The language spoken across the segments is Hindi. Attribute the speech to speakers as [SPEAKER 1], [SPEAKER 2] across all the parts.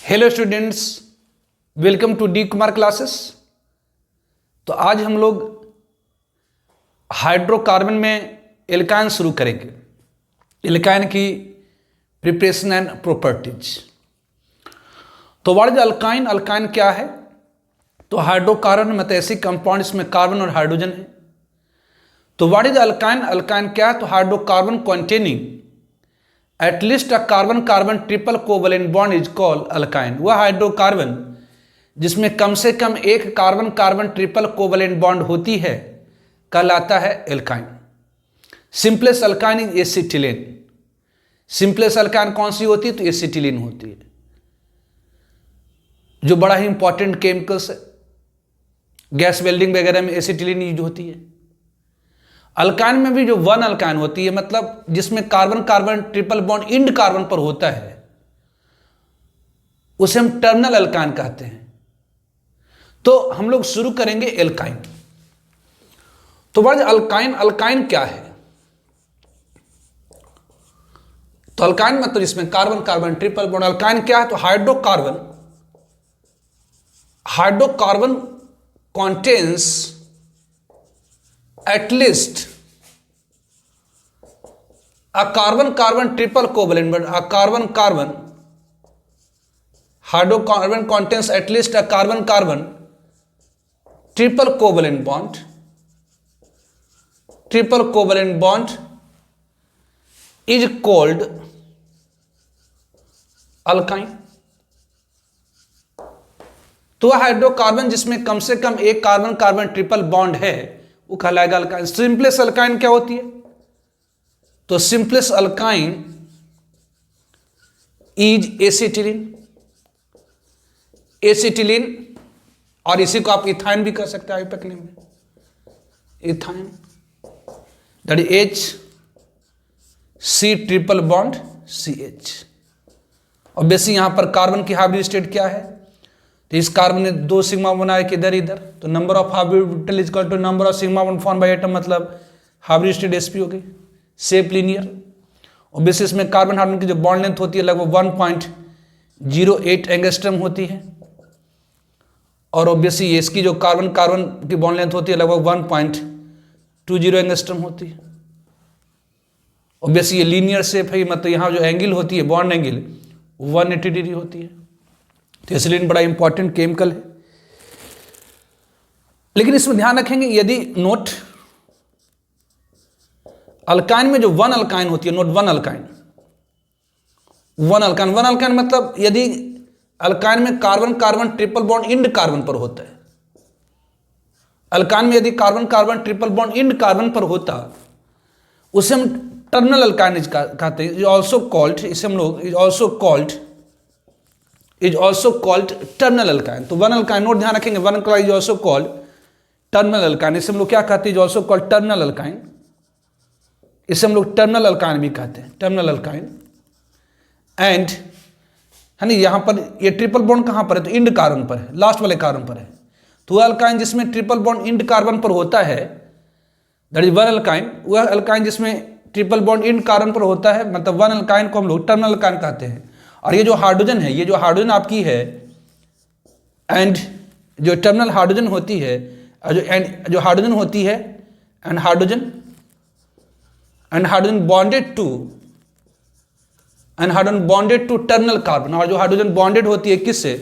[SPEAKER 1] Hello students, welcome to D Kumar classes. तो आज हम लोग हाइड्रोकार्बन में एल्काइन शुरू करेंगे। एल्काइन की प्रिपरेशन एंड प्रॉपर्टीज। तो व्हाट इज अल्काइन? अल्काइन क्या है? तो हाइड्रोकार्बन में तो ऐसी कंपाउंड इसमें कार्बन और हाइड्रोजन है। तो व्हाट इज अल्काइन? अल्काइन क्या है? तो hydrocarbon containing at least a carbon carbon triple covalent bond is called alkyne. वह हाइड्रोकार्बन जिसमें कम से कम एक carbon carbon triple covalent bond होती है कहलाता है alkyne. Simplest alkyne is acetylene. Simplest alkyne कौन सी होती है? तो एसिटिलीन होती है, जो बड़ा ही इंपॉर्टेंट केमिकल्स है। गैस वेल्डिंग वगैरह में एसिटिलीन यूज होती है। अल्काइन में भी जो वन अल्काइन होती है, मतलब जिसमें carbon carbon triple bond end carbon पर होता है, उसे हम टर्मिनल अल्काइन कहते हैं। तो हम लोग शुरू करेंगे एल्काइन। तो बात अल्काइन, अल्काइन क्या है? तो अल्काइन मतलब जिसमें carbon carbon triple bond. Alkyne क्या है? तो hydrocarbon, hydrocarbon contains at least a carbon carbon triple covalent bond. A carbon carbon hydrocarbon contains at least a carbon carbon triple covalent bond. Triple covalent bond is called alkyne. तो हाइड्रोकार्बन जिसमें कम से कम एक कार्बन कार्बन ट्रिपल बॉन्ड है वो कहलाएगा अल्काइन। सिंपलेस्ट अल्काइन क्या होती है? तो simplest alkyne is acetylene. Acetylene, और इसी को आप इथाइन भी कर सकते हैं आईपैक नेम में, ethyne. That is H C triple bond C H. और बेसिक यहां पर कार्बन की हाइब्रिड स्टेट क्या है? तो इस कार्बन ने दो सिग्मा बनाया किधर इधर, तो number of hybrid is equal to number of sigma one form by atom, मतलब हाइब्रिड स्टेट sp हो गई। सेप लीनियर। और बेसिस में कार्बन हाइड्रोजन की जो बॉन्ड लेंथ होती है लगभग 1.08 एंगस्ट्रम होती है। और ऑब्वियसली इसकी जो कार्बन कार्बन की बॉन्ड लेंथ होती है लगभग 1.20 एंगस्ट्रम होती है। ऑब्वियसली ये लीनियर शेप है, मतलब यहाँ जो एंगल होती है बॉन्ड एंगल 180 डिग्री होती है। तो एसिटिलीन बड़ा इंपॉर्टेंट केमिकल है। लेकिन इसमें ध्यान रखेंगे, यदि नोट अल्काइन में जो वन अल्काइन होती है, note one alkyne, one alkyne, one alkyne मतलब यदि अल्काइन में carbon carbon triple bond end carbon पर होता है, अल्काइन में यदि carbon carbon triple bond end carbon पर होता, उसे हम टर्मिनल अल्काइन कहते हैं। ऑल्सो कॉल्ड, इसे हम लोग is also called terminal alkyne. तो वन अल्काइन, नोट ध्यान रखेंगे, one alkyne is also called terminal alkyne. इसे हम लोग क्या कहते हैं? Is also called terminal alkyne. इसे हम लोग टर्मिनल अल्काइन भी कहते हैं, टर्मिनल अल्काइन। एंड है ना, यहां पर ये ट्रिपल बॉन्ड कहां पर है? तो इंड कार्बन पर है, लास्ट वाले कार्बन पर है। तो वह अल्काइन जिसमें ट्रिपल बॉन्ड इंड कार्बन पर होता है, दैट इज वन अल्काइन। वह अल्काइन जिसमें ट्रिपल बॉन्ड इंड कार्बन पर होता है, मतलब वन अल्काइन को हम लोग टर्मिनल अल्काइन कहते हैं। और ये जो हाइड्रोजन है, ये जो हाइड्रोजन आपकी है, एंड जो टर्मिनल हाइड्रोजन होती है, जो हाइड्रोजन होती है, and hydrogen bonded to terminal carbon. और जो हाइड्रोजन बॉन्डेड होती है किससे?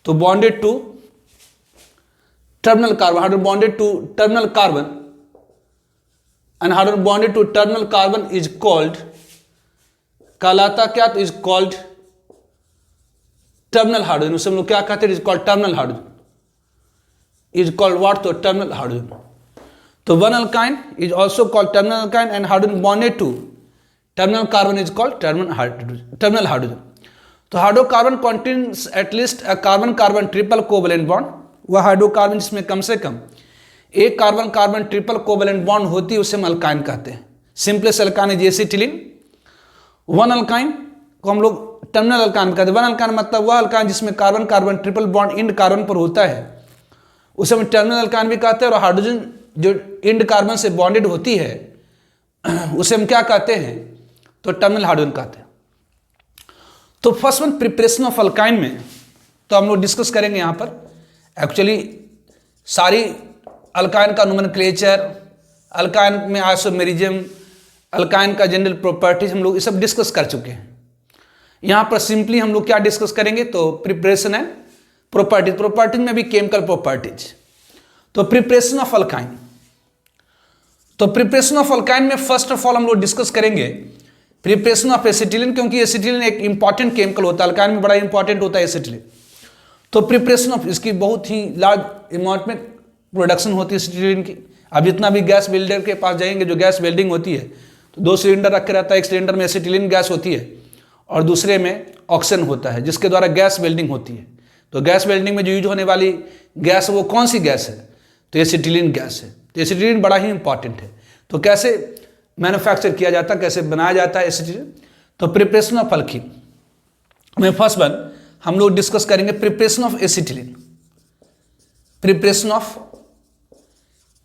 [SPEAKER 1] तो bonded to terminal carbon. Hydrogen bonded to terminal carbon and hydrogen bonded to terminal carbon is called, कहलाता क्या? तो इज कॉल्ड टर्मिनल हाइड्रोजन। उसे हम लोग क्या कहते हैं? Is called terminal hydrogen. Is called what? तो टर्मिनल हाइड्रोजन। तो one alkyne is also called terminal alkyne and hydrogen bonded to terminal carbon is called terminal hydrogen. तो hydrocarbon contains at least a carbon carbon triple covalent bond. वह हाइड्रोकार्बन जिसमें कम से कम एक carbon carbon triple covalent bond होती है उसे हम अल्काइन कहते हैं। Simplest alkyne is acetylene. One alkyne को हम लोग टर्मिनल अल्काइन कहते हैं। वन अल्काइन मतलब वह अल्काइन जिसमें carbon carbon triple bond end carbon पर होता है, उसे हम टर्मिनल अल्काइन भी कहते हैं। और हाइड्रोजन जो इंड कार्बन से बॉन्डेड होती है उसे हम क्या कहते हैं? तो टर्मिनल हाइड्रोजन कहते हैं। तो first one preparation of alkyne में तो हम लोग डिस्कस करेंगे यहाँ पर एक्चुअली सारी अल्काइन का नोमेनक्लेचर, अल्काइन में आइसोमेरिज्म, अल्काइन का जनरल प्रॉपर्टीज हम लोग ये सब डिस्कस कर चुके हैं। यहाँ पर सिंपली हम लोग क्या डिस्कस करेंगे तो प्रिपरेशन है, प्रॉपर्टीज, प्रॉपर्टीज में भी केमिकल प्रॉपर्टीज। तो प्रिपरेशन ऑफ अल्काइन, तो प्रिपरेशन ऑफ अल्काइन में फर्स्ट ऑफ ऑल हम लोग डिस्कस करेंगे प्रिपरेशन ऑफ एसिटिलीन, क्योंकि एसिटिलीन एक इंपॉर्टेंट केमिकल होता है, अल्काइन में बड़ा इंपॉर्टेंट होता है एसिटिलीन। तो प्रिपरेशन ऑफ इसकी बहुत ही लार्ज अमाउंट में प्रोडक्शन होती है एसिटिलीन की। अब जितना भी गैस बिल्डर के पास जाएंगे, जो गैस वेल्डिंग होती है तो 2 सिलेंडर रखे रहता है, एक सिलेंडर में एसिटिलीन गैस होती है और दूसरे में ऑक्सीजन होता है, जिसके द्वारा गैस वेल्डिंग होती है। तो गैस वेल्डिंग में जो यूज होने वाली गैस वो कौन सी गैस है तो एसिटिलीन गैस है। तो एसिटिलीन बड़ा ही इंपॉर्टेंट है। तो कैसे मैन्युफैक्चर किया जाता है, कैसे बनाया जाता है एसिटिलीन, तो प्रिपरेशन ऑफ अल्कीन में फर्स्ट वन हम लोग डिस्कस करेंगे preparation of acetylene, preparation of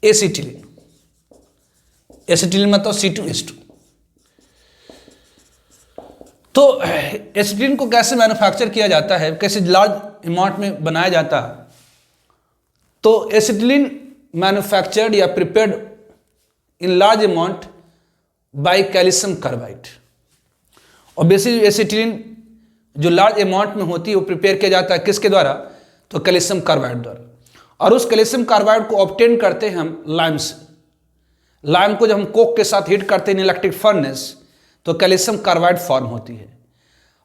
[SPEAKER 1] acetylene, acetylene मतलब C2H2। तो एसिटिलीन को कैसे मैन्युफैक्चर किया जाता है, कैसे लार्ज अमाउंट में बनाया जाता है, तो एसिटिलीन मैन्युफैक्चर्ड या prepared in large amount by calcium carbide. और बेसिकली एसिटिलीन जो लार्ज अमाउंट में होती है वो प्रिपेयर किया जाता है किसके द्वारा तो कैल्शियम कार्बाइड द्वारा। और उस कैल्शियम कार्बाइड को ऑब्टेन करते हैं हम लाइम से। लाइम को जब हम कोक के साथ हीट करते हैं इन इलेक्ट्रिक फर्नेस तो कैल्शियम कार्बाइड फॉर्म होती है।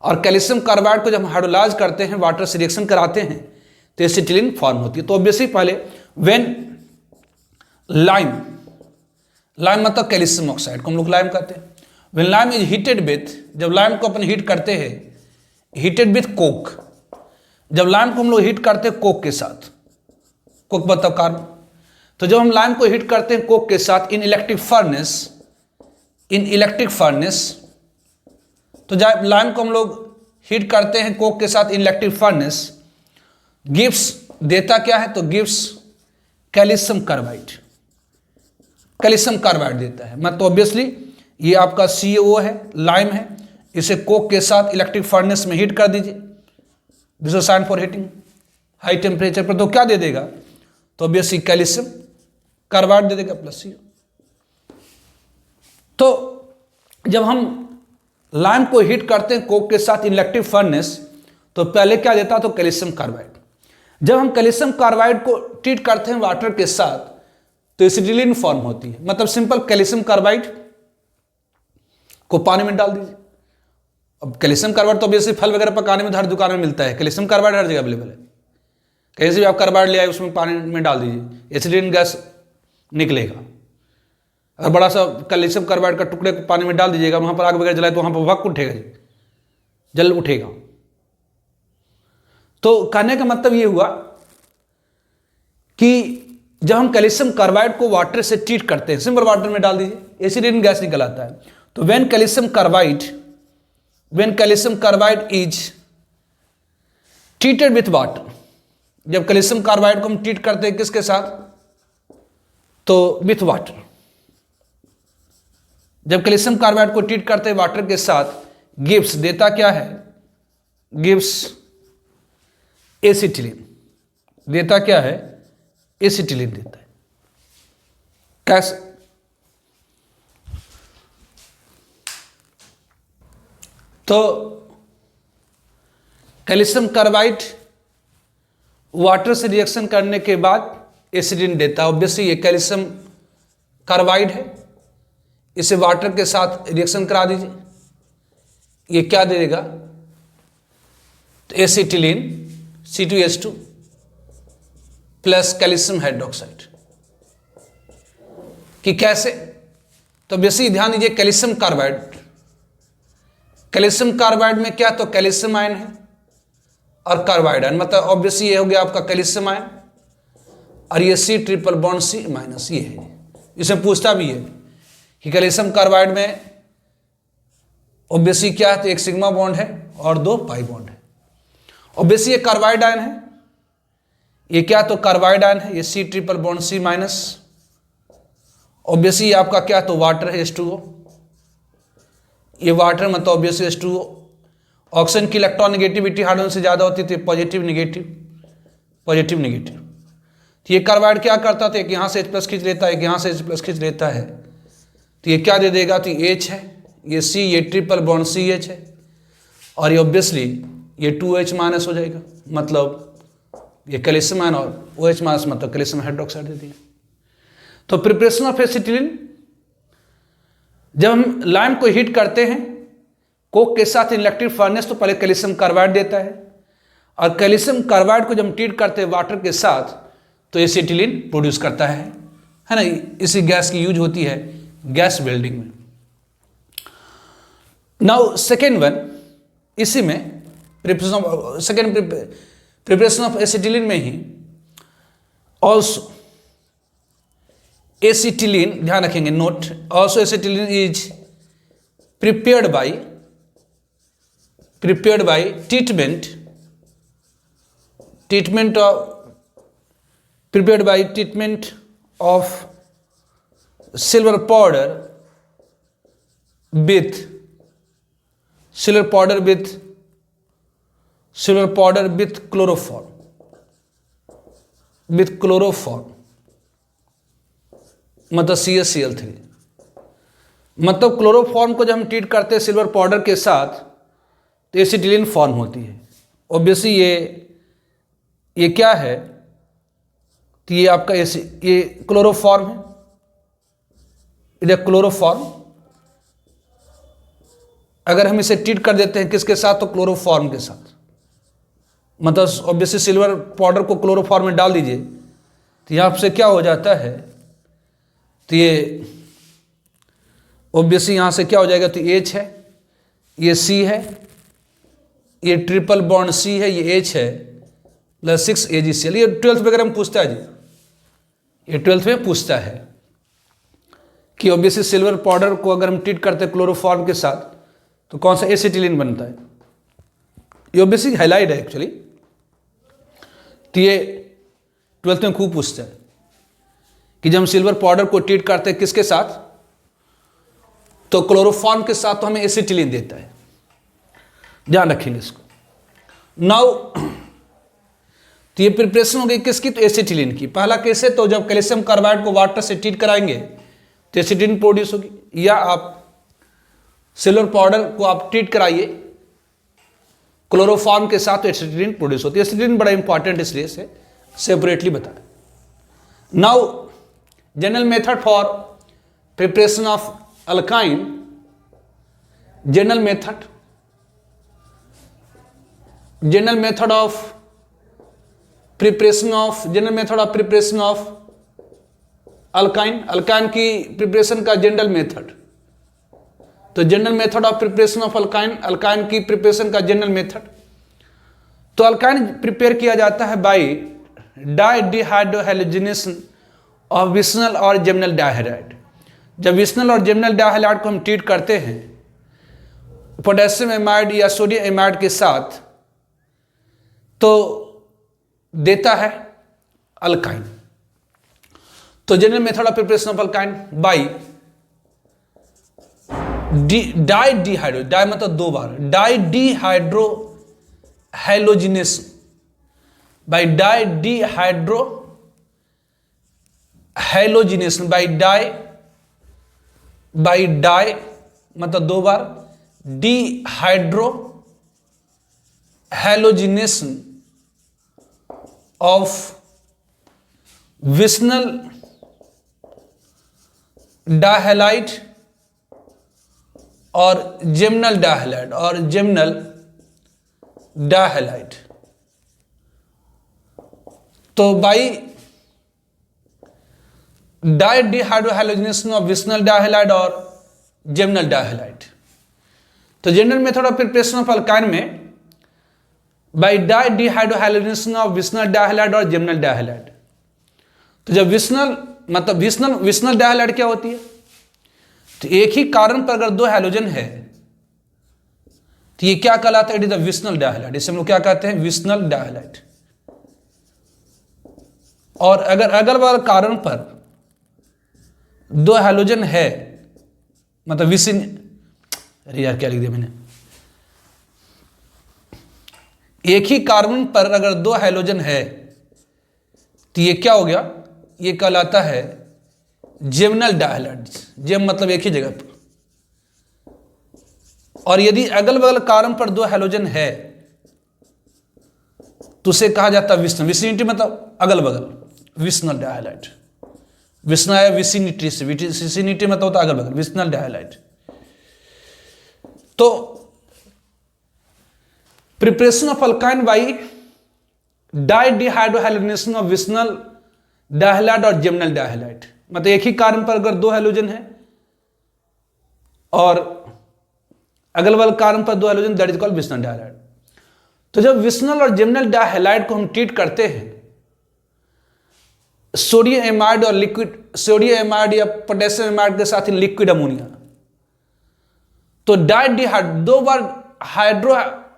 [SPEAKER 1] और कैल्शियम कार्बाइड को जब हम हाइड्रोलाइज करते हैं, वाटर से रिएक्शन कराते हैं तो एसिटिलीन फॉर्म होती है। तो ऑब्वियसली पहले व्हेन लाइम, लाइम मतलब कैल्शियम ऑक्साइड को हम लोग लाइम कहते हैं, when lime is heated with, जब लाइम को अपन हीट करते हैं हीटेड विथ कोक, जब लाइम को हम लोग हीट करते हैं कोक के साथ, कोक मतलब कार्बन, तो जब हम लाइम को हीट करते हैं कोक के साथ इन इलेक्ट्रिक फर्नेस, इन इलेक्ट्रिक फर्नेस, तो जब लाइम को हम लोग हीट करते हैं कोक के साथ इन इलेक्ट्रिक फर्नेस, गिव्स देता क्या है तो gives calcium carbide, calcium carbide देता है। मतलब ऑब्वियसली ये आपका CaO है, लाइम है, इसे कोक के साथ इलेक्ट्रिक फर्नेस में हीट कर दीजिए, this is sine for heating high temperature पर, तो क्या दे देगा तो ऑब्वियसली कैल्शियम कार्बाइड दे देगा प्लस CO। तो जब हम लाइम को हीट करते हैं कोक के साथ इलेक्ट्रिक फर्नेस तो पहले क्या देता तो कैल्शियम कार्बाइड। जब हम कैल्शियम कार्बाइड को ट्रीट करते हैं वाटर के साथ तो एसिटिलीन फॉर्म होती है। मतलब सिंपल कैल्शियम कार्बाइड को पानी में डाल दीजिए। अब कैल्शियम कार्बाइड तो ऑब्वियसली फल वगैरह पकाने में हर दुकान में मिलता है, कैल्शियम कार्बाइड हर जगह अवेलेबल है। कहीं से भी आप कार्बाइड ले आए उसमें पानी में डाल दीजिए, एसिटिलीन गैस निकलेगा। अगर बड़ा सा कैल्शियम कार्बाइड का टुकड़े को पानी में डाल दीजिएगा, वहां पर आग वगैरह जलाए तो वहां पर भक उठेगा, जल उठेगा। तो कहने का मतलब ये हुआ कि जब हम कैल्शियम कार्बाइड को वाटर से ट्रीट करते हैं, सिंपल वाटर में डाल दीजिए, एसिटिलीन गैस निकल आता है। तो when calcium carbide is treated with water, जब कैल्शियम कार्बाइड को हम ट्रीट करते हैं किसके साथ तो विथ वाटर, जब कैल्शियम कार्बाइड को ट्रीट करते हैं वाटर के साथ, गिव्स देता क्या है, गिव्स एसिटिलीन, देता क्या है एसिटिलीन देता है। कैसे तो कैल्शियम कार्बाइड वाटर से रिएक्शन करने के बाद एसिटिलीन देता है। ऑब्वियसली ये कैल्शियम कार्बाइड है, इसे वाटर के साथ रिएक्शन करा दीजिए, ये क्या दे देगा तो acetylene C2H2 plus calcium hydroxide. कि कैसे तो बेसिक ध्यान दीजिए, कैल्शियम कार्बाइड, कैल्शियम कार्बाइड में क्या तो कैल्शियम आयन है और कार्बाइड आयन, मतलब ऑब्वियसली ये हो गया आपका कैल्शियम आयन और ये C triple bond C minus ये है। इसे पूछता भी है कि कैल्शियम कार्बाइड में ऑब्वियसली क्या है तो एक सिग्मा बॉन्ड है और 2 पाई बॉन्ड है। ऑब्वियसली ये कार्बाइड आयन है, ये क्या तो कार्बाइड आयन है, ये C triple bond C minus. Obviously आपका क्या तो वाटर है H2O, ये वाटर मतलब ऑब्वियसली H2O। ऑक्सीजन की इलेक्ट्रॉन नेगेटिविटी हाइड्रोजन से ज़्यादा होती थी, पॉजिटिव नेगेटिव, पॉजिटिव नेगेटिव। तो ये कार्बाइड क्या करता था, एक यहाँ से H+ खींच लेता है, एक यहाँ से H+ खींच लेता है, तो ये क्या दे देगा, तो H है, ये C, ये ट्रिपल बॉन्ड CH है, और ये ऑब्वियसली ये 2H- हो जाएगा, मतलब ये कैल्शियम आयन, और OH- मतलब कैल्शियम हाइड्रोक्साइड दे दिया। तो प्रिपरेशन ऑफ एसिटिलीन, जब हम लाइम को हीट करते हैं कोक के साथ इलेक्ट्रिक फर्नेस, तो पहले कैल्शियम कार्बाइड देता है, और कैल्शियम कार्बाइड को जब हम ट्रीट करते हैं वाटर के साथ तो एसिटिलीन प्रोड्यूस करता है ना। इसी गैस की यूज होती है गैस वेल्डिंग में। नाउ सेकेंड वन, इसी में प्रिपरेशन ऑफ एसिटिलीन में ही ऑल्सो एसिटिलीन, ध्यान रखेंगे note, also acetylene is prepared by treatment of silver powder with chloroform, मतलब CaCl3। मतलब क्लोरोफॉर्म को जब हम ट्रीट करते हैं सिल्वर पाउडर के साथ तो एसिटिलीन फॉर्म होती है। ऑब्वियसली ये क्या है, तो ये आपका ये क्लोरोफॉर्म है, इधर क्लोरोफॉर्म। अगर हम इसे ट्रीट कर देते हैं किसके साथ, तो क्लोरोफॉर्म के साथ, मतलब ऑब्वियसली सिल्वर पाउडर को क्लोरोफॉर्म में डाल दीजिए, तो यहाँ से क्या हो जाता है, तो ये ऑब्वियसली यहाँ से क्या हो जाएगा, तो H है, ये C है, ये ट्रिपल बॉन्ड C है, ये H है, प्लस 6 AgCl। ये 12th वगैरह में पूछता है जी, ये 12th में पूछता है कि ऑब्वियसली सिल्वर पाउडर को अगर हम ट्रीट करते हैं क्लोरोफॉर्म के साथ तो कौन सा एसिटिलीन बनता है। ये ऑब्वियसली हाईलाइट है एक्चुअली, तो ये 12th में खूब पूछता है कि जब हम सिल्वर पाउडर को ट्रीट करते हैं किसके साथ, तो क्लोरोफॉर्म के साथ, तो हमें एसिटिलीन देता है, ध्यान रखेंगे इसको। नाउ तो ये प्रिपरेशन हो गई किसकी, तो एसिटिलीन की। पहला केस है, तो जब कैल्शियम कार्बाइड को वाटर से ट्रीट कराएंगे तो एसिटिलीन प्रोड्यूस होगी, या आप सिल्वर पाउडर को आप ट्रीट कराइए क्लोरोफॉर्म के साथ तो एसिटिलीन प्रोड्यूस होती है। एसिटिलीन बड़ा इंपॉर्टेंट इसलिए से सेपरेटली बताया। Now general method for preparation of alkyne, general method of preparation of alkyne की प्रिपरेशन का जनरल मेथड। तो general method of preparation of alkyne की प्रिपरेशन का जनरल मेथड, तो अल्काइन प्रिपेयर किया जाता है बाय डाइडिहाइड्रोहैलोजिनेशन ऑफ विस्नल और जेमिनल डाइहाइड्राइड। जब विस्नल और जेमिनल डाइहाइड्राइड को हम ट्रीट करते हैं पोटेशियम एमाइड या सोडियम एमाइड के साथ, तो देता है अल्काइन। तो general method of preparation of alkyne by didehydro, di मतलब दो बार, didehydro halogenation, by didehydro halogenation, by di मतलब दो बार, dehydro halogenation of vicinal dihalide और जेमिनल डाइहैलाइड तो बाई डाइडिहाइड्रोहैलोजिनेशन ऑफ विस्नल डाइहैलाइड और जेमिनल डाइहैलाइड। तो general method of preparation of alkyne में बाई डाइडिहाइड्रोहैलोजिनेशन ऑफ विस्नल डाइहैलाइड और जेमिनल डाइहैलाइड। तो जब विस्नल डाइहैलाइड क्या होती है, तो एक ही कार्बन पर अगर दो हैलोजन है तो ये क्या कहलाता है, इट इज द विस्नल डाइहैलाइड। इसे हम लोग क्या कहते हैं, विस्नल डाइहैलाइड। और अगर अगल बगल कार्बन पर दो हैलोजन है, मतलब अरे यार क्या लिख दिया मैंने, एक ही कार्बन पर अगर दो हाइड्रोजन है तो ये क्या हो गया, ये कहलाता है जेमिनल डायहाइड। जेम मतलब एक ही जगह पर। और यदि अगल बगल कार्बन पर दो हाइड्रोजन है तो उसे कहा जाता है विसिनिटी। विसिनिटी मतलब अगल बगल, विसिनल डायहाइड। विसना है विसिनिटी से, विसिनिटी मतलब होता है अगल बगल, विसिनल डायहाइड। तो preparation of alkyne by didehydrohalogenation of vicinal डायहाइड और जेमिनल डायहाइड, मतलब एक ही कार्बन पर अगर दो हाइड्रोजन है और अगल बगल कार्बन पर दो hydrogen, that is called vicinal डायहाइड। तो जब विसिनल और जेमिनल डायहाइड को हम ट्रीट करते हैं सोडियम एमाइड और लिक्विड, सोडियम एमाइड या पोटेशियम एमाइड के साथ इन लिक्विड अमोनिया, तो डाइडिहाइड दो बार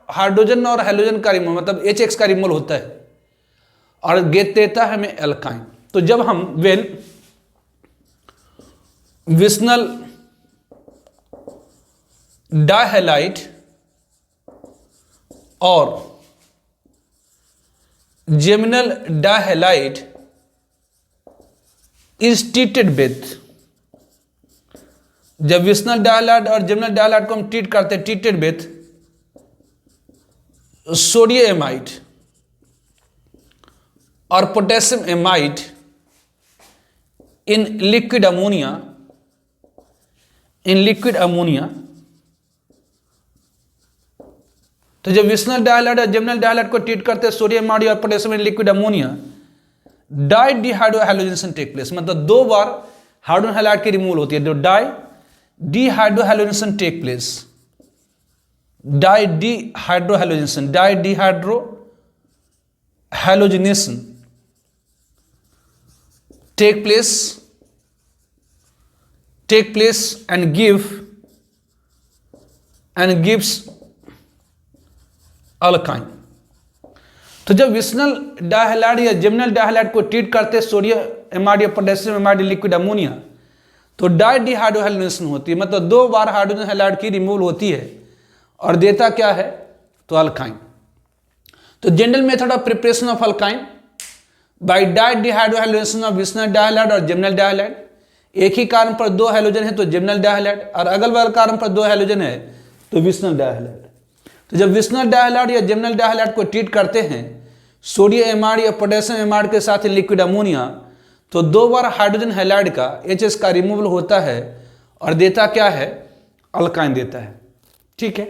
[SPEAKER 1] हाइड्रोजन और हाइड्रोजन का रिमूवल मतलब HX का रिमूवल होता है और देता है हमें एल्काइन। तो जब हम वेन विसिनल डायहाइड और जेमिनल डायहाइड इज ट्रीटेड विथ, जब विसिनल डायहाइड और जेमिनल डायहाइड को हम ट्रीट करते हैं ट्रीटेड विथ सोडियम एमाइड और potassium amide in liquid ammonia, in liquid ammonia. तो जब विसिनल डायहाइड और जेमिनल डायहाइड को ट्रीट करते हैं सोडियम एमाइड और potassium in liquid ammonia, didehydrohalogenation take place, मतलब दो बार हाइड्रोजन हाइलाइड की रिमूवल होती है। जो didehydrohalogenation take place, didehydrohalogenation, didehydrohalogenation take place and gives alkyne। तो जब विसिनल डायहाइड या जेमिनल डायहाइड को ट्रीट करते हैं सोडियम एमाइड या पोटेशियम एमाइड लिक्विड अमोनिया, तो डाइडिहाइड्रोहाइलोजेनेशन होती है, मतलब दो बार हाइड्रोजन हाइलाइड की रिमूवल होती है और देता क्या है, तो अल्काइन। तो general method of preparation of alkyne by didehydrohalogenation of vicinal डायहाइड और जेमिनल डायहाइड। एक ही कार्बन पर दो हाइड्रोजन है तो जेमिनल डायहाइड, और अगल बगल कार्बन पर दो हाइड्रोजन है तो विसिनल डायहाइड। तो जब विसिनल डायहाइड या जेमिनल डायहाइड को ट्रीट करते हैं सोडियम एमाइड या पोटेशियम एमाइड के साथ लिक्विड अमोनिया, तो दो बार हाइड्रोजन हाइलाइड का HS का रिमूवल होता है और देता क्या है, अल्काइन देता है। ठीक है,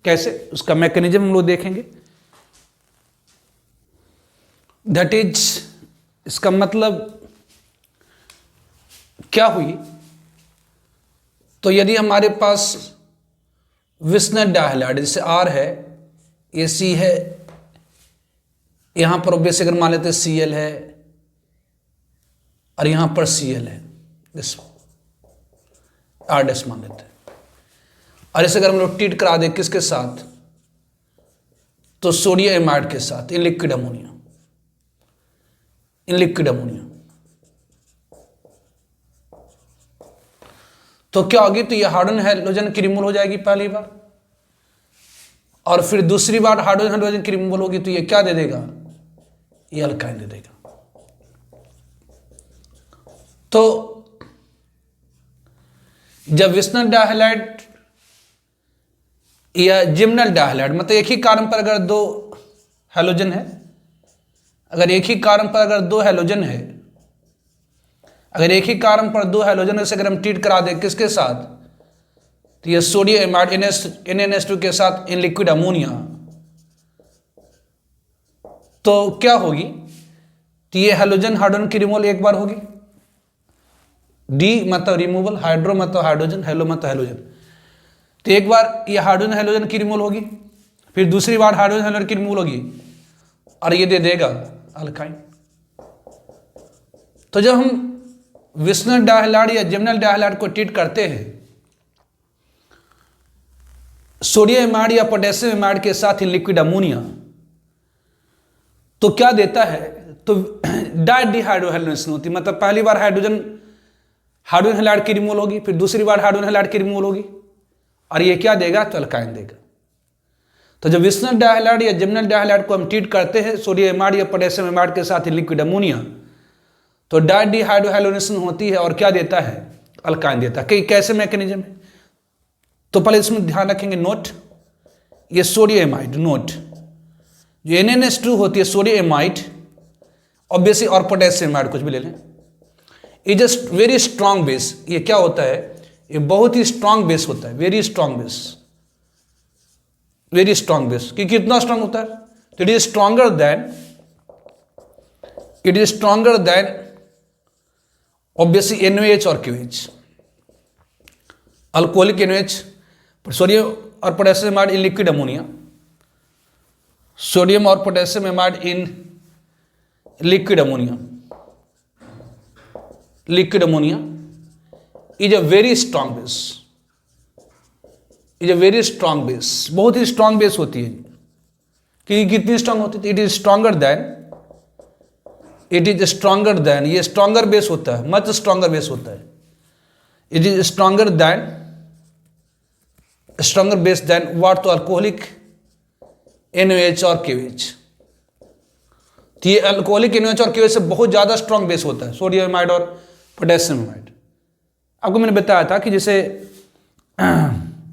[SPEAKER 1] कैसे, उसका मैकेनिज्म हम लोग देखेंगे। दैट इज, इसका मतलब क्या हुई, तो यदि हमारे पास विसिनल डायहाइड जैसे R है, ये C है, यहां पर बेसिक अगर मान लेते हैं Cl है और यहां पर Cl है, इस R डैश मान लेते हैं, और इसे अगर हम लोग ट्रीट करा दें किसके साथ, तो सोडियम एमाइड के साथ इन liquid ammonia, in liquid ammonia, तो क्या होगी, तो ये हाइड्रोजन हाइड्रोजन की रिमूवल हो जाएगी पहली बार, और फिर दूसरी बार हाइड्रोजन हाइड्रोजन की रिमूवल होगी तो ये क्या दे देगा, ये अल्काइन दे देगा। तो जब विसिनल डायहाइड या जेमिनल डायहाइड, मतलब एक ही कार्बन पर अगर दो हाइड्रोजन है, अगर एक ही कार्बन पर अगर दो हाइड्रोजन है, अगर एक ही कार्बन पर दो हाइड्रोजन से अगर हम ट्रीट करा दें किसके साथ, तो ये सोडियम एमाइड NaNH2 के साथ इन लिक्विड अमोनिया, तो क्या होगी, तो ये हाइड्रोजन हाइड्रोजन की रिमूवल एक बार होगी, D मतलब रिमूवल, हाइड्रो मतलब हाइड्रोजन, हेलो मतलब हाइड्रोजन, तो एक बार ये हाइड्रोजन हाइड्रोजन की रिमूवल होगी, फिर दूसरी बार हाइड्रोजन हाइड्रोजन की रिमूवल होगी और ये दे देगा अल्काइन। तो जब हम विसिनल डायहाइड या जेमिनल डायहाइड को ट्रीट करते हैं सोडियम एमाइड या पोटेशियम एमाइड के साथ इन लिक्विड अमोनिया, तो क्या देता है, तो डाइडिहाइड्रोहाइलोजेनेशन होती है, मतलब पहली बार हाइड्रोजन हाइलाइड की रिमूवल होगी, फिर दूसरी बार हाइड्रोजन हाइलाइड की रिमूवल होगी और ये क्या देगा, तो अल्काइन देगा। तो जब विस्नल डाइहैलाइड या जिम्नल डाइहैलाइड को हम ट्रीट करते हैं सोडियम एमाइड या पोटेशियम एमाइड के साथ लिक्विड अमोनिया, तो डाइडिहाइड्रोहाइलोनेशन होती है और क्या देता है, अल्काइन देता है। कई कैसे मैकेनिज्म है, तो पहले इसमें ध्यान रखेंगे नोट, ये सोडियम एमाइड नोट, जो NnH2 होती है सोडियम एमाइड ऑब्वियसली, और पोटेशियम एमाइड कुछ भी ले लें, is a very strong base. ये क्या होता है, ये बहुत ही स्ट्रॉन्ग बेस होता है, very strong base, very strong base. कि कितना स्ट्रॉन्ग होता है, तो it is stronger than obviously NaOH और QH, अल्कोहलिक NaOH, सोडियम और potassium amide in liquid ammonia, sodium और potassium amide in liquid ammonia, liquid ammonia is a very strong base, is a very strong base, बहुत ही स्ट्रॉन्ग बेस होती है। कि कितनी स्ट्रॉन्ग होती है, इट इज स्ट्रॉन्गर देन, ये स्ट्रॉन्गर बेस होता है, मच स्ट्रॉन्गर बेस होता है। It is stronger base than what, तो अल्कोहलिक NaOH और QH। तो ये अल्कोहलिक NaOH और QH से बहुत ज्यादा स्ट्रॉन्ग बेस होता है, सोडियम एमाइड और पोटेशियम एमाइड। आपको मैंने बताया था कि जैसे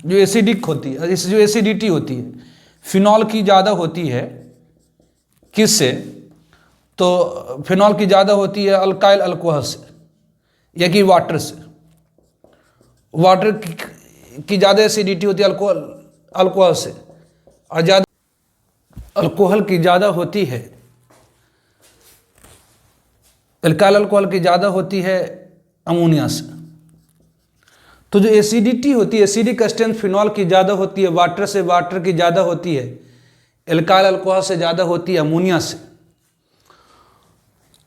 [SPEAKER 1] जो एसिडिक होती है, जो एसिडिटी होती है फिनॉल की ज़्यादा होती है, किससे, तो फिनॉल की ज़्यादा होती है अल्काइल अल्कोहल से या कि वाटर से। वाटर की ज़्यादा एसिडिटी होती है अल्कोहल से, और ज़्यादा अल्कोहल की ज़्यादा होती है, अल्काइल अल्कोहल की ज़्यादा होती है अमोनिया से। तो जो एसिडिटी होती है, एसिडिक स्ट्रेंथ फिनॉल की ज़्यादा होती है वाटर से, वाटर की ज़्यादा होती है एल्काइल अल्कोहल से, ज़्यादा होती है अमोनिया से।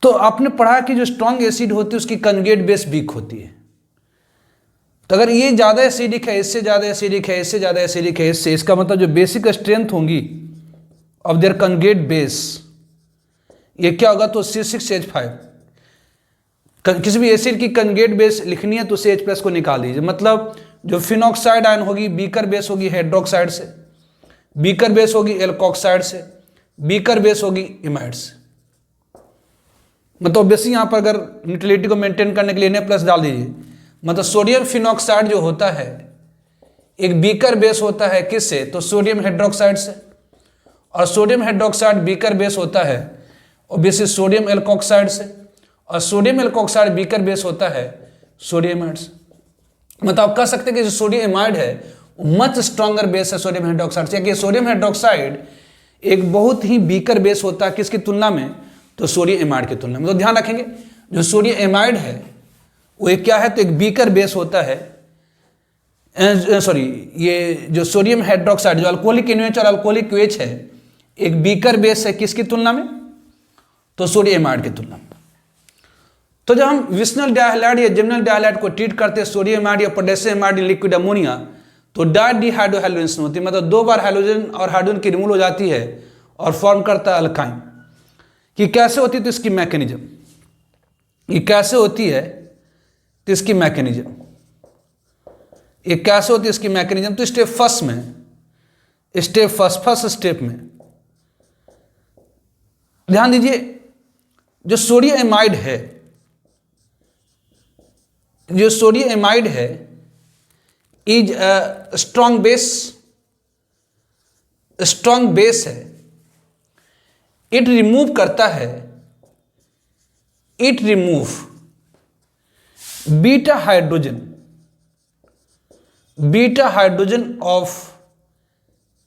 [SPEAKER 1] तो आपने पढ़ा कि जो स्ट्रॉन्ग एसिड होती है उसकी कंजुगेट बेस वीक होती है। तो अगर ये ज़्यादा एसिडिक है, इससे ज़्यादा एसिडिक है, इससे ज़्यादा एसिडिक है, इससे, इसका मतलब जो बेसिक स्ट्रेंथ होंगी ऑफ देयर कंजुगेट बेस, ये क्या होगा, तो C6H5। किसी भी एसिड की कंजुगेट बेस लिखनी है तो CH+ को निकाल दीजिए। मतलब जो फिनॉक्साइड आयन होगी बीकर बेस होगी हाइड्रोक्साइड से, बीकर बेस होगी एल्कोक्साइड से, बीकर बेस होगी इमाइड से। मतलब ऑब्वियसली यहाँ पर अगर न्यूट्रलिटी को मेंटेन करने के लिए Na+ डाल दीजिए। मतलब सोडियम फिनॉक्साइड जो होता है एक बीकर बेस होता है किससे, तो सोडियम हाइड्रोक्साइड से, और सोडियम हाइड्रोक्साइड बीकर बेस होता है ऑब्वियसली सोडियम एल्कोक्साइड से, और सोडियम एल्कोक्साइड बीकर बेस होता है सोडियम एमाइड से। मतलब आप कह सकते हैं कि जो सोडियम एमाइड है मच स्ट्रॉन्गर बेस है सोडियम हाइड्रोक्साइड से, क्योंकि सोडियम हाइड्रोक्साइड एक बहुत ही बीकर बेस होता है किसकी तुलना में, तो सोडियम एमाइड की तुलना में। तो ध्यान रखेंगे जो सोडियम एमाइड है वो एक क्या है, तो एक बीकर बेस होता है, सॉरी ये जो सोडियम हाइड्रोक्साइड जो अल्कोहलिक NaOH और अल्कोहलिक QH है एक बीकर बेस है किसकी तुलना में, तो सोडियम एमाइड की तुलना में। तो जब हम विस्नल डाइहैलाइड या जिम्नल डाइहैलाइड को ट्रीट करते हैं सोडियम एमाइड या potassium amide in liquid ammonia, तो डाइडिहाइड्रोहाइलोनेशन होती है। मतलब 2 बार हाइड्रोजन और हाइड्रोजन की रिमूवल हो जाती है और फॉर्म करता है अल्काइन। कि कैसे होती है, तो इसकी मैकेनिज्म, ये कैसे होती है, तो इसकी मैकेनिज्म, ये कैसे होती है इसकी मैकेनिज्म। तो स्टेप फर्स्ट स्टेप में ध्यान दीजिए, जो सोडियम एमाइड है, जो सोडियम एमाइड है इज अ स्ट्रॉन्ग बेस है। इट रिमूव करता है, it remove beta hydrogen of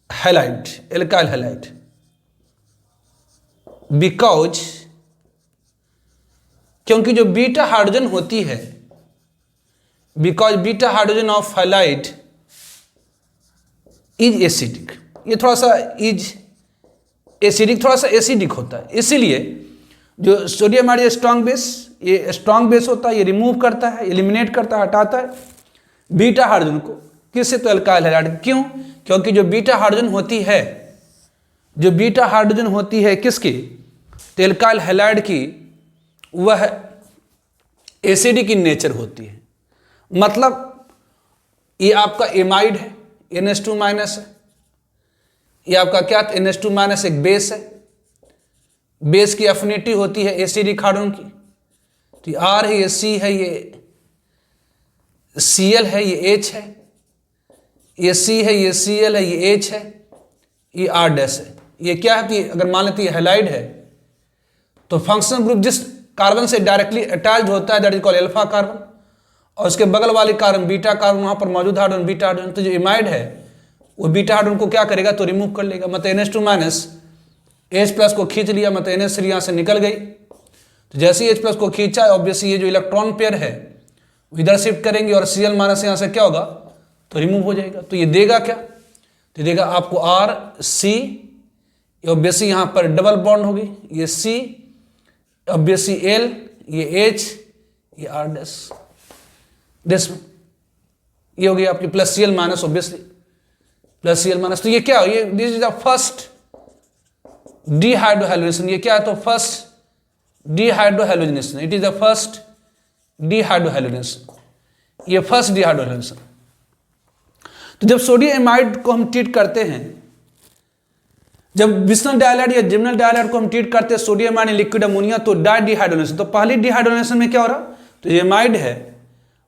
[SPEAKER 1] halide, alkyl halide, because क्योंकि जो बीटा हाइड्रोजन होती है, because beta hydrogen of halide is acidic, ये थोड़ा सा इज एसिडिक, थोड़ा सा एसिडिक होता है। इसीलिए जो सोडियम एमाइड स्ट्रॉन्ग बेस, ये स्ट्रॉन्ग बेस होता है, ये रिमूव करता है, एलिमिनेट करता है, हटाता है बीटा हाइड्रोजन को, किससे, तो एल्काइल हैलाइड। क्यों, क्योंकि जो बीटा हाइड्रोजन होती है, जो बीटा हाइड्रोजन होती है किसकी, तो एल्काइल हैलाइड की, वह एसिडिक इन नेचर होती है। मतलब ये आपका एमाइड है, NH2- है, ये आपका क्या NH2 माइनस एक बेस है, बेस की एफिनिटी होती है एसिडिक कार्बन की, तो ये R है, ये C है, ये Cl है, ये H है, ये C है, ये Cl है, ये H है, ये R डैश है। ये क्या है कि अगर मान लेते हैं हैलाइड है तो फंक्शनल ग्रुप जिस कार्बन से डायरेक्टली अटैच्ड होता है that is called alpha carbon, और उसके बगल वाले कार्बन बीटा कार्बन, वहां पर मौजूद हाइड्रोजन बीटा हाइड्रोजन, तो जो इमाइड है वो बीटा हाइड्रोजन को क्या करेगा तो रिमूव कर लेगा। मतलब NH2 माइनस H प्लस को खींच लिया, मतलब NH3 यहाँ से निकल गई। तो जैसे ही H प्लस को खींचा ऑब्वियसली ये जो इलेक्ट्रॉन पेयर है वो इधर शिफ्ट करेंगे और Cl माइनस यहाँ से क्या होगा तो रिमूव हो जाएगा। तो ये देगा क्या, तो देगा आपको RC, ऑब्वियसली यहाँ पर डबल बॉन्ड होगी, ये C, ऑब्वियसली L, ये H, ये R डैश, दिस ये हो गई आपकी plus Cl minus, obviously plus Cl minus. तो ये क्या, ये this is the first dehydrohalogenation. ये क्या है तो first dehydrohalogenation, it is the first dehydrohalogenation, ये फर्स्ट डिहाइड्रोहैलोजेनेशन। तो जब सोडियम एमाइड को हम ट्रीट करते हैं, जब विस्नल डायलाइड या जिम्नल डायलाइड को हम ट्रीट करते हैं सोडियम एमाइड लिक्विड अमोनिया, तो डाइडिहाइड्रोजनेशन। तो पहली डिहाइड्रोजनेशन में क्या हो रहा, तो ये एमाइड है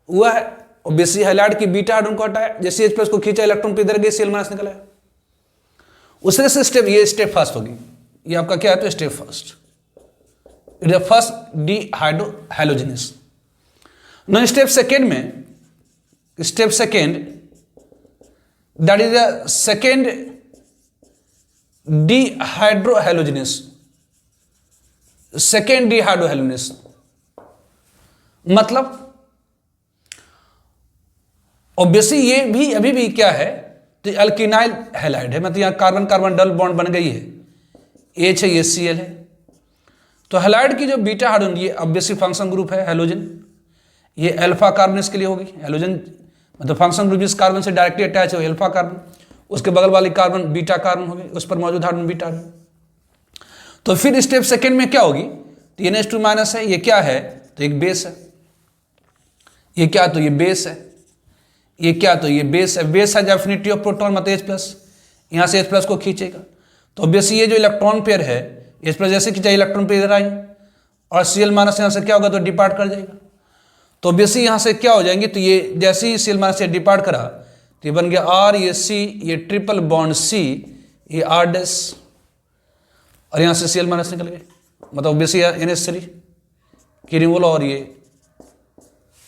[SPEAKER 1] हुआ है, ऑब्वियसली हैलाइड की बीटा हाइड्रोजन को हटाया, जैसे H प्लस को खींचा इलेक्ट्रॉन पे इधर गए, Cl माइनस निकला है। उस तरह से स्टेप, ये स्टेप फर्स्ट होगी, ये आपका क्या है तो step first, it is first dehydrohalogenation. No step second में, step second that is the second dehydrohalogenation, second dehydrohalogenation मतलब ऑब्वियसली ये भी अभी भी क्या है तो अल्किनाइल हैलाइड है, मतलब यहाँ कार्बन कार्बन डबल बॉन्ड बन गई है, H है, ये Cl है। तो हैलाइड की जो बीटा हाइड्रोजन ये ऑब्वियसली फंक्शन ग्रुप है हैलोजन, ये अल्फा कार्बन इसके लिए होगी, हैलोजन मतलब फंक्शन ग्रुप जिस कार्बन से डायरेक्टली अटैच है अल्फा कार्बन, उसके बगल वाली कार्बन बीटा कार्बन होगी, उस पर मौजूद हाइड्रोजन बीटा हाइड्रोजन। तो फिर स्टेप सेकेंड में क्या होगी तो NH2 माइनस है, ये क्या है तो एक बेस है, ये क्या तो ये बेस है, ये क्या तो ये बेस है, बेस है एफिनिटी ऑफ प्रोटॉन मतलब H प्लस, यहाँ से H प्लस को खींचेगा। तो ऑब्वियसली ये जो इलेक्ट्रॉन पेयर है H प्लस जैसे खींचा इलेक्ट्रॉन पेयर इधर आई और Cl माइनस यहाँ से क्या होगा तो डिपार्ट कर जाएगा। तो ऑब्वियसली यहाँ से क्या हो जाएंगे तो ये जैसे ही Cl माइनस से डिपार्ट करा तो ये बन गया R, ये C, ये ट्रिपल बॉन्ड C, ये R डैश, और यहाँ से Cl माइनस निकल गए, मतलब ऑब्वियसली NH3 की रिमूवल और ये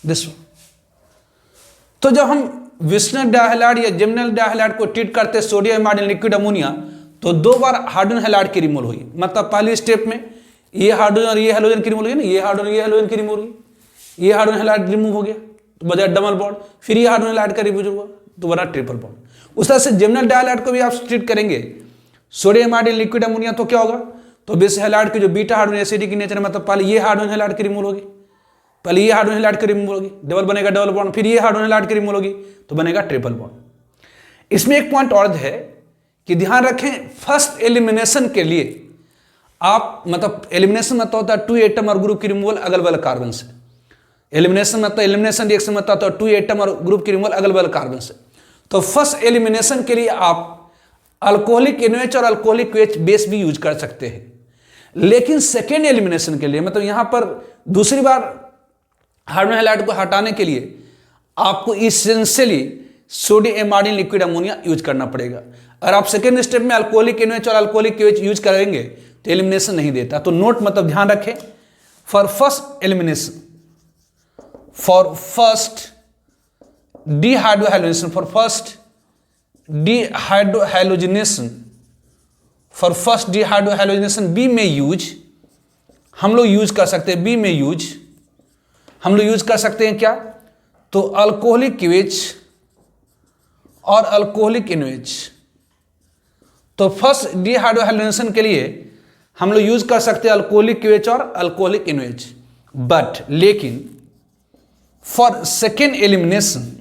[SPEAKER 1] दिस। तो जब हम विस्नल डायहैलाइड या जिम्नल डायहैलाइड को ट्रीट करते सोडियम एमाइड लिक्विड अमोनिया, तो दो बार हाइड्रोजन हैलाइड की रिमूवल हुई, मतलब पहली स्टेप में ये हाइड्रोजन और ये हैलोजन की रिमूवल हुई ना, ये हाइड्रोजन ये हैलोजन की रिमूवल हुई, ये हाइड्रोजन हैलाइड रिमूव हो गया तो बजाय डबल बॉन्ड, फिर ये हाइड्रोजन हैलाइड का रिमूव हुआ तो बना ट्रिपल बॉन्ड। उस तरह से जिम्नल डायहैलाइड को भी आप ट्रीट करेंगे सोडियम एमाइड लिक्विड अमोनिया, तो क्या होगा तो बेस हैलाइड की जो बीटा हाइड्रोजन एसिडिक की नेचर है, मतलब पहले ये हाइड्रोजन हैलाइड की रिमूवल होगी, पहले ये हाइड्रोजन हैलाइड की रिमूवल होगी, डबल बनेगा डबल बॉन्ड, फिर ये हाइड्रोजन हैलाइड की रिमूवल होगी तो बनेगा ट्रिपल बॉन्ड। इसमें एक पॉइंट और है कि ध्यान रखें फर्स्ट एलिमिनेशन के लिए आप मतलब एलिमिनेशन मतलब होता है 2 एटम और ग्रुप की रिमूवल अगल बगल कार्बन से, एलिमिनेशन मतलब एलिमिनेशन रिएक्शन मतलब होता है 2 एटम और ग्रुप की रिमूवल अगल बगल कार्बन से। तो फर्स्ट एलिमिनेशन के लिए आप अल्कोहलिक NaOH और अल्कोहलिक OH बेस भी यूज कर सकते हैं, लेकिन सेकेंड एलिमिनेशन के लिए मतलब यहां पर दूसरी बार हाइड्रोजन हैलाइड को हटाने के लिए आपको essentially sodium amide liquid ammonia use करना पड़ेगा। अगर आप सेकेंड स्टेप में अल्कोहलिक NaOH और अल्कोहलिक OH यूज करेंगे तो एलिमिनेशन नहीं देता। तो नोट मतलब ध्यान रखें for first elimination, for first dehydrohalogenation, for first dehydrohalogenation, for first dehydrohalogenation बी में यूज हम लोग यूज कर सकते हैं, बी में यूज हम लोग यूज कर सकते हैं क्या तो अल्कोहलिक OH और अल्कोहलिक NaOH। तो फर्स्ट डिहाइड्रोहैलोजेनेशन के लिए हम लोग यूज कर सकते हैं अल्कोहलिक OH और अल्कोहलिक NaOH, बट लेकिन for second elimination,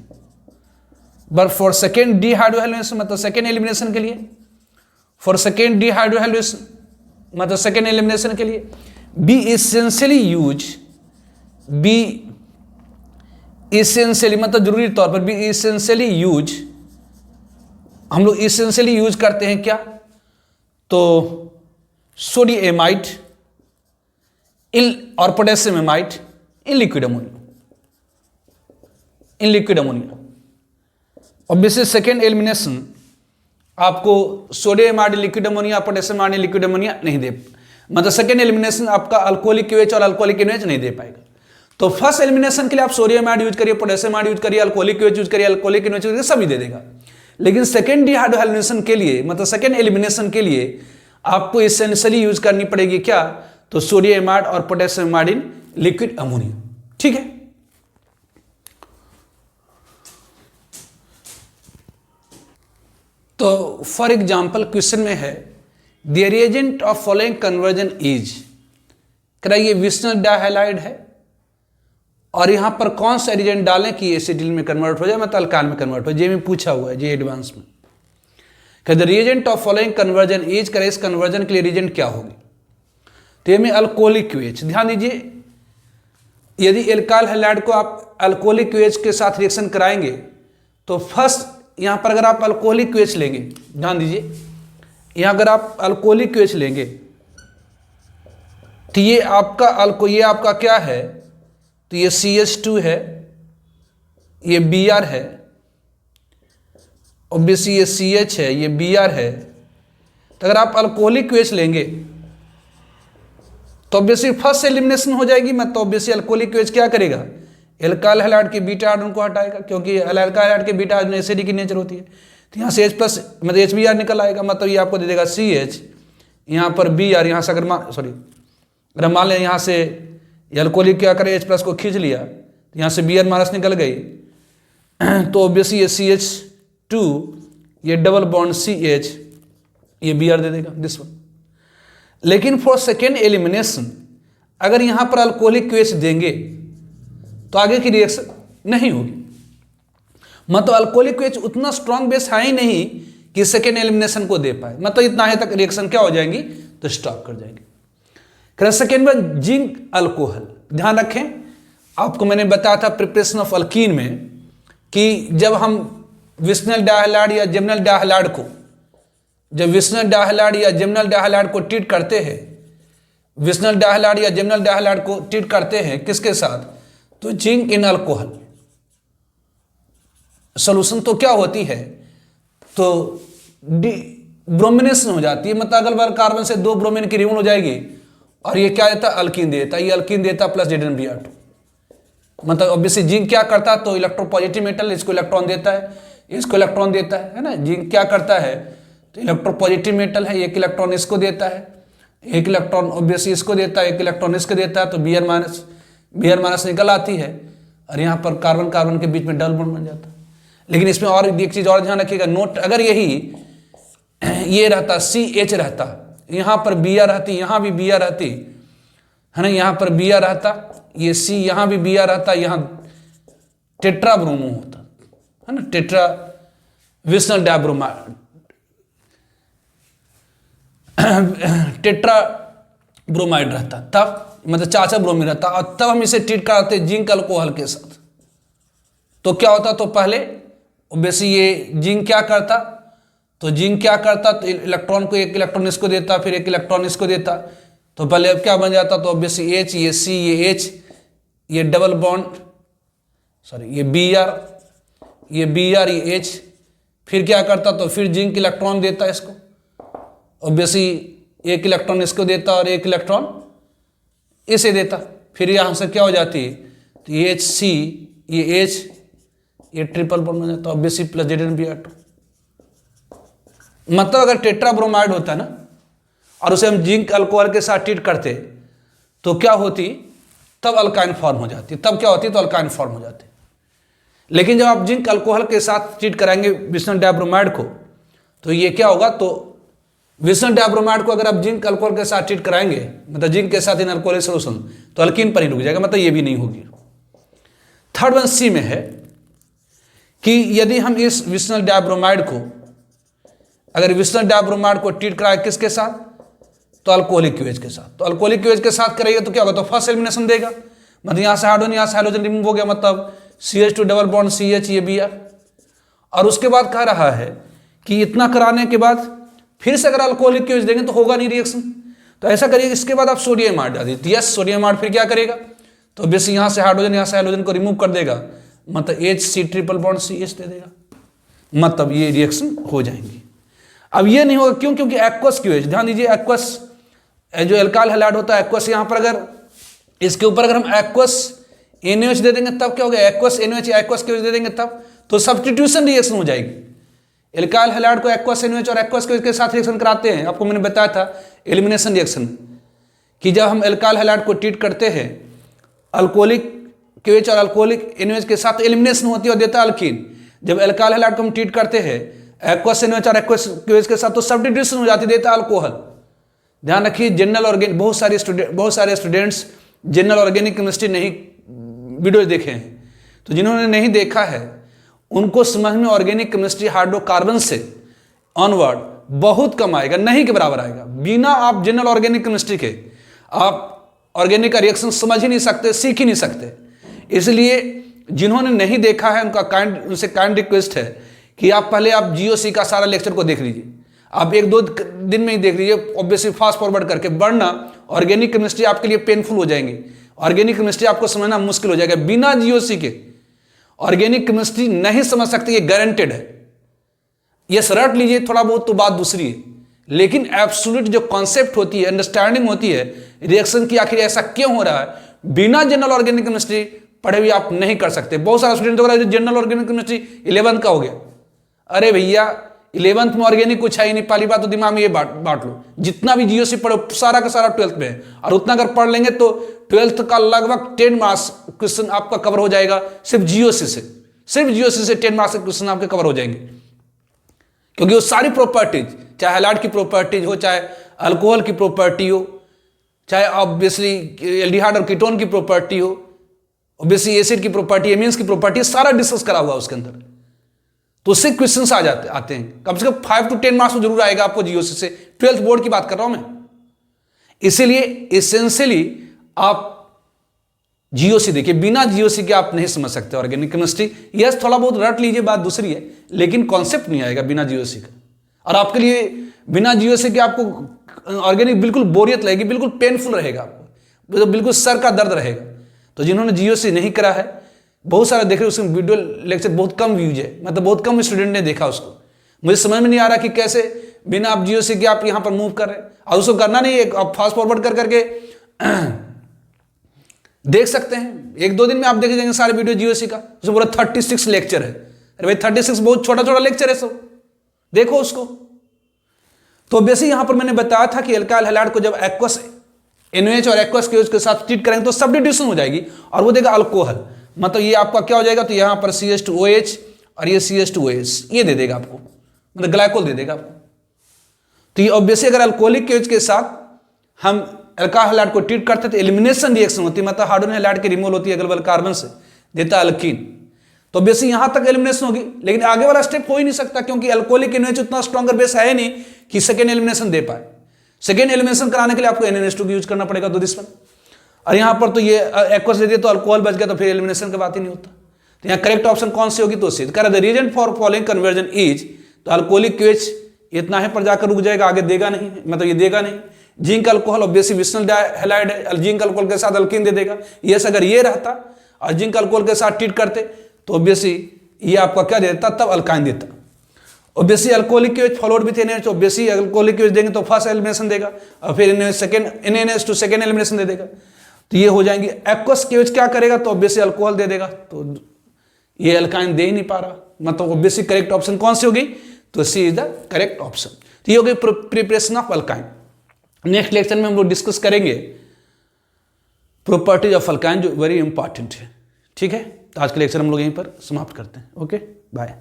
[SPEAKER 1] but for second dehydrohalogenation मतलब सेकेंड एलिमिनेशन के लिए, फॉर सेकेंड डिहाइड्रोहैलोजेनेशन मतलब सेकेंड एलिमिनेशन के लिए B essentially use, B essentially मतलब जरूरी तौर पर बी इसेंशियली यूज, हम लोग इसेंशियली यूज करते हैं क्या तो सोडियम एमाइड इन और potassium amide in liquid ammonia, in liquid ammonia. Obviously second elimination आपको sodium amide liquid ammonia, potassium amide liquid ammonia नहीं दे, मतलब सेकेंड एलिमिनेशन आपका अल्कोहलिक क्यूएच और अल्कोहलिक एनएच नहीं दे पाएगा। तो फर्स्ट एलिमिनेशन के लिए आप सोडियम एमाइड यूज करिए, पोटेशियम एमाइड यूज करिए, अल्कोहलिक क्यूएच यूज करिए, अल्कोहलिक एनएच यूज करिए, सभी दे देगा। लेकिन सेकेंड डिहाइड्रोहाइड्रोजनेशन के लिए, मतलब सेकेंड एलिमिनेशन के लिए आपको एसेंशियली यूज करनी पड़ेगी क्या, तो सोडियम एमाइड और potassium amide in liquid ammonia. ठीक है, तो फॉर एग्जाम्पल क्वेश्चन में है the reagent of following conversion is, कराइए विस्नर डाइहैलाइड है और यहां पर कौन सा रिएजेंट डालें कि एसिटिल में कन्वर्ट हो जाए, मतलब अल्कान में कन्वर्ट हो जाए। जे में पूछा हुआ है, जे एडवांस में। The reagent of following conversion is, करे इस कन्वर्जन के लिए रिएजेंट क्या होगी, तो ये में अल्कोहलिक क्यूएच। ध्यान दीजिए, यदि एल्काइल हैलाइड को आप अल्कोहलिक क्यूएच के साथ रिएक्शन कराएंगे तो फर्स्ट यहां पर अगर आप अल्कोहलिक क्यूएच लेंगे, ध्यान दीजिए, यहां अगर आप अल्कोहलिक क्यूएच लेंगे तो ये आपका क्या है, तो ये CH2 है, ये Br है, ऑब्वियसली ये CH है, ये Br है। तो अगर आप अल्कोहलिक क्यूएच लेंगे तो ऑब्वियसली फर्स्ट एलिमिनेशन हो जाएगी, मतलब ऑब्वियसली अल्कोहलिक क्यूएच क्या करेगा, एल्काइल हैलाइड के बीटा हाइड्रोजन को हटाएगा, क्योंकि एल्काइल हैलाइड के बीटा हाइड्रोजन एसिडिक की नेचर होती है। तो यहाँ से H प्लस मतलब HBr निकल आएगा, मतलब ये आपको दे देगा CH, यहाँ पर Br, यहाँ से अगर मान लें यहाँ से अल्कोहलिक क्या करे, H प्लस को खींच लिया तो यहाँ से Br माइनस निकल गई, तो ऑब्वियसली ये CH2, ये डबल बॉन्ड CH, ये Br दे देगा दिस वन। लेकिन फॉर सेकेंड एलिमिनेशन अगर यहाँ पर अल्कोहलिक क्यूएच देंगे तो आगे की रिएक्शन नहीं होगी, मतलब अल्कोहलिक क्यूएच उतना स्ट्रॉन्ग बेस है ही नहीं कि सेकेंड एलिमिनेशन को दे पाए, मतलब इतना है तक रिएक्शन क्या हो जाएंगी, तो स्टॉप कर जाएंगे। सेकेंड में जिंक अल्कोहल, ध्यान रखें, आपको मैंने बताया था प्रिपरेशन ऑफ अल्कीन में कि जब हम विस्नर डाइहैलाइड या जेमिनल डाइहैलाइड को, जब विस्नर डाइहैलाइड या जेमिनल डाइहैलाइड को ट्रीट करते हैं, विस्नर डाइहैलाइड या जेमिनल डाइहैलाइड को ट्रीट करते हैं किसके साथ, तो जिंक इन अल्कोहल सोल्यूशन, तो क्या होती है, तो ब्रोमिनेशन हो जाती है, मतलब अगल बगल कार्बन से 2 ब्रोमीन की रिमूव हो जाएगी और ये क्या देता है, अल्कीन देता है, ये अल्कीन देता प्लस ZnBr2। मतलब ऑब्वियसली जिंक क्या करता है, तो इलेक्ट्रोपॉजिटिव मेटल इसको इलेक्ट्रॉन देता है, इसको इलेक्ट्रॉन देता है ना। जिंक क्या करता है, तो इलेक्ट्रोपॉजिटिव मेटल है, एक इलेक्ट्रॉन इसको देता है, एक इलेक्ट्रॉन ऑब्वियसली इसको देता है, एक इलेक्ट्रॉन इसको देता है, तो Br माइनस निकल आती है और यहाँ पर कार्बन कार्बन के बीच में डबल बॉन्ड बन जाता है। लेकिन इसमें और एक चीज और ध्यान रखिएगा, नोट, अगर यही ये रहता CH रहता, यहाँ पर Br रहती, यहाँ भी Br रहती है ना, यहाँ पर Br रहता, ये C यहाँ भी Br रहता, यहाँ टेट्रा ब्रोमो होता है ना, tetra Wisner dibromide, tetra bromide रहता, तब मतलब चाचा ब्रोमीन रहता, और तब हम इसे ट्रीट कराते जिंक अल्कोहल के साथ। तो क्या होता, तो पहले ऑब्वियसली ये जिंक क्या करता, तो जिंक क्या करता, तो इलेक्ट्रॉन को एक इलेक्ट्रॉन इसको देता, फिर एक इलेक्ट्रॉन इसको देता, तो पहले अब क्या बन जाता, तो ऑब्वियसली H, ये C, ये H, ये डबल बॉन्ड, ये Br, ये H, फिर क्या करता, तो फिर जिंक इलेक्ट्रॉन देता इसको, ऑब्वियसली एक इलेक्ट्रॉन इसको देता और एक इलेक्ट्रॉन इसे देता, फिर यहाँ से क्या हो जाती है, तो ये HC, ये H, ये ट्रिपल बॉन्ड बन जाता, ऑब्वियसली प्लस ZnBr2। मतलब अगर टेट्राब्रोमाइड होता है ना और उसे हम जिंक अल्कोहल के साथ ट्रीट करते तो क्या होती, तब अल्काइन फॉर्म हो जाती, तब क्या होती, तो अल्काइन फॉर्म हो जाती। लेकिन जब आप जिंक अल्कोहल के साथ ट्रीट कराएंगे विस्नर डाइब्रोमाइड को, तो ये क्या होगा, तो विस्नर डाइब्रोमाइड को अगर आप जिंक अल्कोहल के साथ ट्रीट कराएंगे, मतलब जिंक के साथ इन अल्कोहलिक सोल्यूशन, तो अल्कीन पर ही रुक जाएगा, मतलब ये भी नहीं होगी। थर्ड वन C में है कि यदि हम इस विस्नर डाइब्रोमाइड को, अगर विस्नर डाइब्रोमाइड को ट्रीट कराए किसके साथ, तो अल्कोहलिक क्यूएच के साथ, तो अल्कोहलिक क्यूएच के साथ करेगा तो क्या होगा, तो फर्स्ट एलिमिनेशन देगा, मतलब यहाँ से हाइड्रोजन, यहाँ से हाइड्रोजन रिमूव हो गया, मतलब CH2 डबल बॉन्ड CH, ये Br। और उसके बाद कह रहा है कि इतना कराने के बाद फिर से अगर अल्कोहलिक केज देंगे तो होगा नहीं रिएक्शन। तो ऐसा करिए, इसके बाद आप सोडियम आयड डाल दीजिए। यस, सोडियम आयड फिर क्या करेगा, तो बेसिक यहाँ से हाइड्रोजन, यहाँ से हाइड्रोजन को रिमूव कर देगा, मतलब HC ट्रिपल बॉन्ड CH दे देगा, मतलब ये रिएक्शन हो जाएंगी। अब ये नहीं होगा, क्यों, क्योंकि एक्वस क्यूएच, ध्यान दीजिए, एक्वस जो एल्काइल हैलाइड होता है एक्वस, यहाँ पर अगर इसके ऊपर अगर हम एक्वस NaOH दे देंगे तब क्या होगा, एक्वस NaOH या एक्वस क्यूएच दे देंगे तब तो सब्स्टिट्यूशन रिएक्शन हो जाएगी। एल्काइल हैलाइड को एक्वस NaOH और एक्वस क्यूएच के साथ रिएक्शन कराते हैं, आपको मैंने बताया था एलिमिनेशन रिएक्शन, कि जब हम एल्काइल हैलाइड को ट्रीट करते हैं अल्कोहलिक क्यूएच और अल्कोहलिक NaOH के साथ एलिमिनेशन होती है और देता है अल्कीन। जब एल्काइल हैलाइड को हम ट्रीट करते हैं एक्वस NaOH और एक्वस क्यूएच के साथ तो सब्स्टिट्यूशन हो जाती है, देता है अल्कोहल। ध्यान रखिए, जनरल ऑर्गेनिक बहुत सारे स्टूडेंट्स जनरल ऑर्गेनिक केमिस्ट्री नहीं वीडियो देखे हैं, तो जिन्होंने नहीं देखा है उनको समझ में ऑर्गेनिक केमिस्ट्री हाइड्रोकार्बन से ऑनवर्ड बहुत कम आएगा, नहीं के बराबर आएगा। बिना आप जनरल ऑर्गेनिक केमिस्ट्री के आप ऑर्गेनिक का रिएक्शन समझ ही नहीं सकते, सीख ही नहीं सकते। इसलिए जिन्होंने नहीं देखा है उनसे काइंड रिक्वेस्ट है कि आप पहले आप GOC का सारा लेक्चर को देख लीजिए, आप 1-2 दिन में ही देख लीजिए, ऑब्वियसली फास्ट फॉरवर्ड करके, वरना ऑर्गेनिक केमिस्ट्री आपके लिए पेनफुल हो जाएंगी, ऑर्गेनिक केमिस्ट्री आपको समझना मुश्किल हो जाएगा। बिना GOC के ऑर्गेनिक केमिस्ट्री नहीं समझ सकते, ये गारंटेड है। ये रट लीजिए थोड़ा बहुत तो बात दूसरी है, लेकिन एब्सोल्यूट जो कॉन्सेप्ट होती है, अंडरस्टैंडिंग होती है रिएक्शन की, आखिर ऐसा क्यों हो रहा है, बिना जनरल ऑर्गेनिक केमिस्ट्री पढ़े हुए आप नहीं कर सकते। बहुत सारा स्टूडेंट हो रहा है जो जनरल ऑर्गेनिक केमिस्ट्री 11th का हो गया, अरे भैया 11th में ऑर्गेनिक कुछ है ही नहीं, पहली बात तो दिमाग में ये बांट लो, जितना भी GOC पढ़ो सारा का सारा 12th में है, और उतना अगर पढ़ लेंगे तो 12th का लगभग 10 मार्क्स क्वेश्चन आपका कवर हो जाएगा सिर्फ GOC से, सिर्फ GOC से 10 मार्क्स के क्वेश्चन आपके कवर हो जाएंगे। क्योंकि वो सारी प्रॉपर्टीज, चाहे हैलाइड की प्रॉपर्टीज हो, चाहे अल्कोहल की प्रॉपर्टी हो, चाहे ऑब्वियसली एल्डिहाइड और कीटोन की प्रॉपर्टी हो, ऑब्वियसली एसिड की प्रॉपर्टी, एमीन्स की प्रॉपर्टी, सारा डिस्कस करा हुआ उसके अंदर। तो उससे क्वेश्चंस आते हैं, कम से कम 5 to 10 मार्क्स तो जरूर आएगा आपको GOC से, 12th बोर्ड की बात कर रहा हूं मैं। इसीलिए एसेंशियली आप GOC देखिए, बिना GOC के आप नहीं समझ सकते ऑर्गेनिक केमिस्ट्री। यस, थोड़ा बहुत रट लीजिए, बात दूसरी है, लेकिन कॉन्सेप्ट नहीं आएगा बिना GOC का। और आपके लिए बिना GOC के आपको ऑर्गेनिक बिल्कुल बोरियत लगेगी, बिल्कुल पेनफुल रहेगा आपको, तो बिल्कुल सर का दर्द रहेगा। तो जिन्होंने GOC नहीं करा है, बहुत सारे देख रहे, उसमें वीडियो लेक्चर बहुत कम व्यूज है, मतलब बहुत कम स्टूडेंट ने देखा उसको। मुझे समझ में नहीं आ रहा कि कैसे बिना आप GOC के आप यहाँ पर मूव कर रहे हैं, और उसको करना नहीं है, आप फास्ट फॉरवर्ड कर करके देख सकते हैं। 1-2 दिन में आप देख जाएंगे सारे वीडियो GOC का, उसमें पूरा 36 लेक्चर है। अरे भाई 36 बहुत छोटा छोटा लेक्चर है सब, देखो उसको। तो बेसिक यहां पर मैंने बताया था कि एल्काइल हैलाइड को जब एक्वस NaOH और एक्वस क्यूएच के साथ ट्रीट करेंगे तो सब्स्टिट्यूशन हो जाएगी और वो देगा अल्कोहल, मतलब ये आपका क्या हो जाएगा, तो यहां पर CH2OH और ये CH2OH ये दे देगा आपको, मतलब ग्लाइकोल दे देगा आपको। तो ये ऑब्वियसली अगर अल्कोहलिक क्यूएच के साथ हम एल्काइल हैलाइड को ट्रीट करते तो एलिमिनेशन रिएक्शन होती है, मतलब हाइड्रोजन हैलाइड की रिमूवल होती है अगल बगल कार्बन से, देता अल्कीन। तो बेसिक यहां तक एलिमिनेशन होगी, लेकिन आगे वाला स्टेप हो ही नहीं सकता क्योंकि अल्कोहलिक NaOH उतना स्ट्रॉन्गर बेस है नहीं कि सेकेंड एलिमिनेशन दे पाए। सेकेंड एलिमिनेशन कराने के लिए आपको NaNH2 यूज करना पड़ेगा 2 दुश्मन, और यहां पर तो ये एक्वस दे दिया तो अल्कोहल बच गया, तो फिर एलिमिनेशन की बात ही नहीं होता। तो यहाँ करेक्ट ऑप्शन कौन सी होगी, तो सी कह रहा the reason for following conversion is, तो अल्कोहलिक क्यूएच इतना है पर जाकर रुक जाएगा, आगे देगा नहीं, मतलब ये देगा नहीं। जिंक अल्कोहल ऑब्वियसली विशनल हैलाइड है, जिंक अल्कोहल के साथ अल्कीन दे देगा। यस, अगर ये रहता और जिंक अल्कोहल के साथ ट्रीट करते तो ऑब्वियसली ये आपका क्या देता, तब अल्काइन देता। Obviously alcoholic QH followed with NaOH, obviously alcoholic QH देंगे तो फर्स्ट एलिमिनेशन देगा और फिर सेकंड NaNH2 सेकंड एलिमिनेशन दे देगा। तो ये हो जाएंगे। एक्वस क्यूएच क्या करेगा, तो ऑब्वियसली अल्कोहल दे देगा, तो ये अल्काइन दे ही नहीं पा रहा, मतलब ऑब्वियसली करेक्ट ऑप्शन कौन सी होगी, तो सी इज द करेक्ट ऑप्शन। तो ये हो गई preparation of alkyne. Next lecture में हम लोग डिस्कस करेंगे प्रॉपर्टीज ऑफ अल्काइन, जो वेरी इंपॉर्टेंट है। ठीक है, तो आज के लेक्चर हम लोग यहीं पर समाप्त करते हैं। Okay, bye.